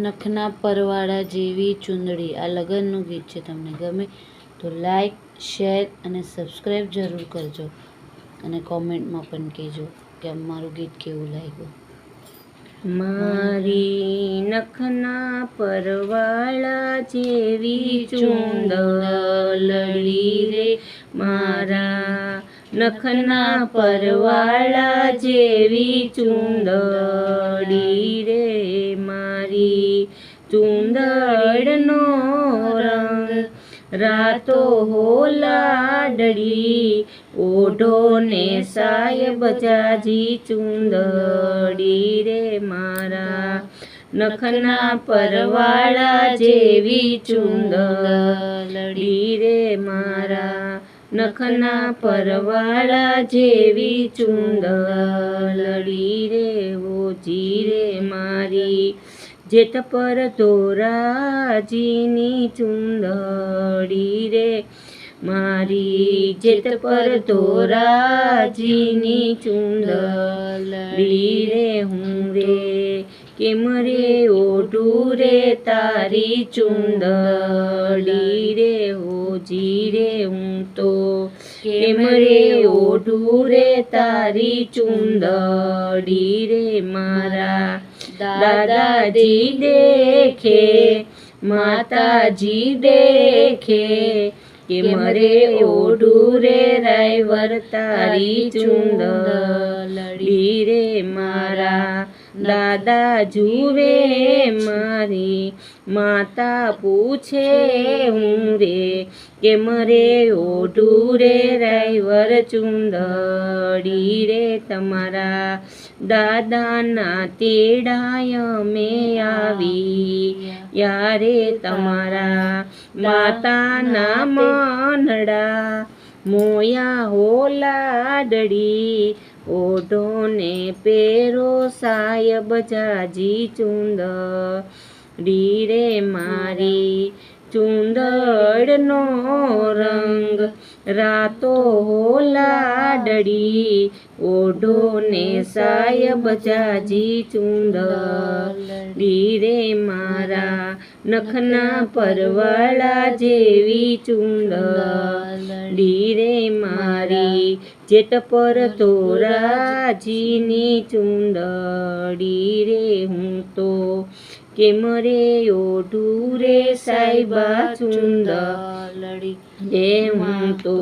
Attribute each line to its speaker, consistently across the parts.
Speaker 1: નખના પરવાળા જેવી ચૂંદડી આ લગ્નનું ગીત છે. તમને ગમે તો લાઈક, શેર અને સબસ્ક્રાઈબ જરૂર કરજો અને કોમેન્ટમાં પણ કહેજો કે અમારું ગીત કેવું લાગ્યું.
Speaker 2: મારી નખના પરવાળા જેવી ચૂંદડી રે, મારા નખના પરવાળા જેવી ચૂંદડી રે, મારી ચૂંદડનો રંગ રાતો હોલાડડી, ઓઢો ને સાહેબ જાજી ચૂંદડી રે, મારા નખના પરવાળા જેવી ચૂંદડી રે, મારા નખના પરવાળા જેવી ચૂંદડી રે, ઓજી રે મારી જેઠ પર ધોરાજીની ચૂંદડી રે, મારી જેઠ પર ધોરાજીની ચૂંદડી રે, હું રે કેમ રે ઓઢું રે તારી ચૂંદડી રે, હોજી રે હું તો કેમ રે ઓઢું રે તારી ચૂંદડી રે, મારા દાદાજી દેખે માતાજી દેખે, કેમ રે ઓઢું રે રાયવર તારી ચૂંદડી રે, મારા દાદા જુએ મારી માતા પૂછે, હું રે કેમ રે ઓઢું રે રાયવર ચૂંદડી રે, તમારા દાદાના તેડાય અમે આવી યારે, તમારા માતાના મનડા મોયા હોલાડડી, ઓઢો ને પેરો સાહેબ જાજી ચૂંદડી રે, મારી ચૂંદડનો રંગ રાતો હોલાડડી, ઓઢો ને સાહેબ જાજી ચૂંદડી રે, મારા નખના પરવાળા જેવી ચૂંદડી રે, મારી જેઠ પર ધોરાજીની ચૂંદડી રે, હું તો કેમ રે ઓઢું રે સાહેબા ચૂંદડી રે, હું તો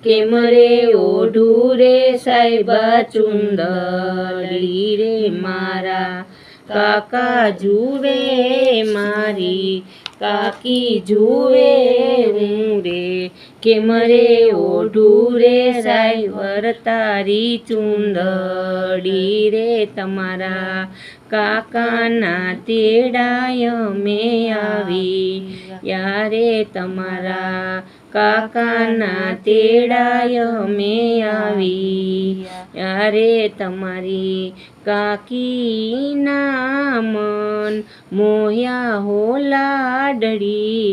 Speaker 2: કેમ રે ઓઢું રે સાહેબા ચૂંદડી રે, મારા કાકા જુએ મારી કાકી જુએ, હું રે કેમ રે ઓઢું રે સાયવર તારી ચૂંદડી રે, તમારા કાકાના તેડાય અમે આવી યારે, તમારા કાકાના તેડાય અમે આવી યારે, તમારી કાકીના મન મોયા હોલાડડી,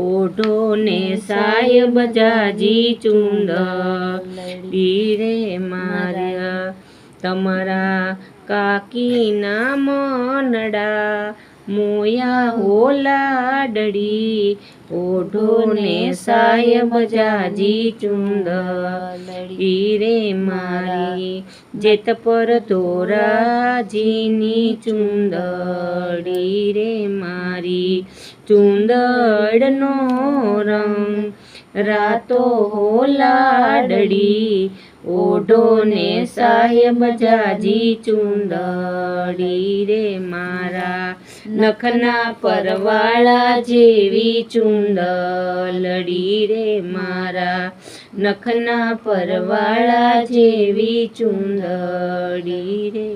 Speaker 2: ઓઢો ને સાહેબ જાજી ચૂંદડી રે, મારા તમારા કાકીના મનડા મોયા હોલાડડી, ઓઢો ને સાહેબ જાજી ચૂંદડી રે, મારી જેઠ પર ધોરાજીની ચૂંદડી રે, મારી ચૂંદડનો રંગ રાતો હોલાડડી, ઓઢો ને સાહેબ જાજી ચૂંદડી રે, મારા નખના પરવાળા જેવી ચૂંદડી રે, મારા નખના પરવાળા જેવી ચૂંદડી રે.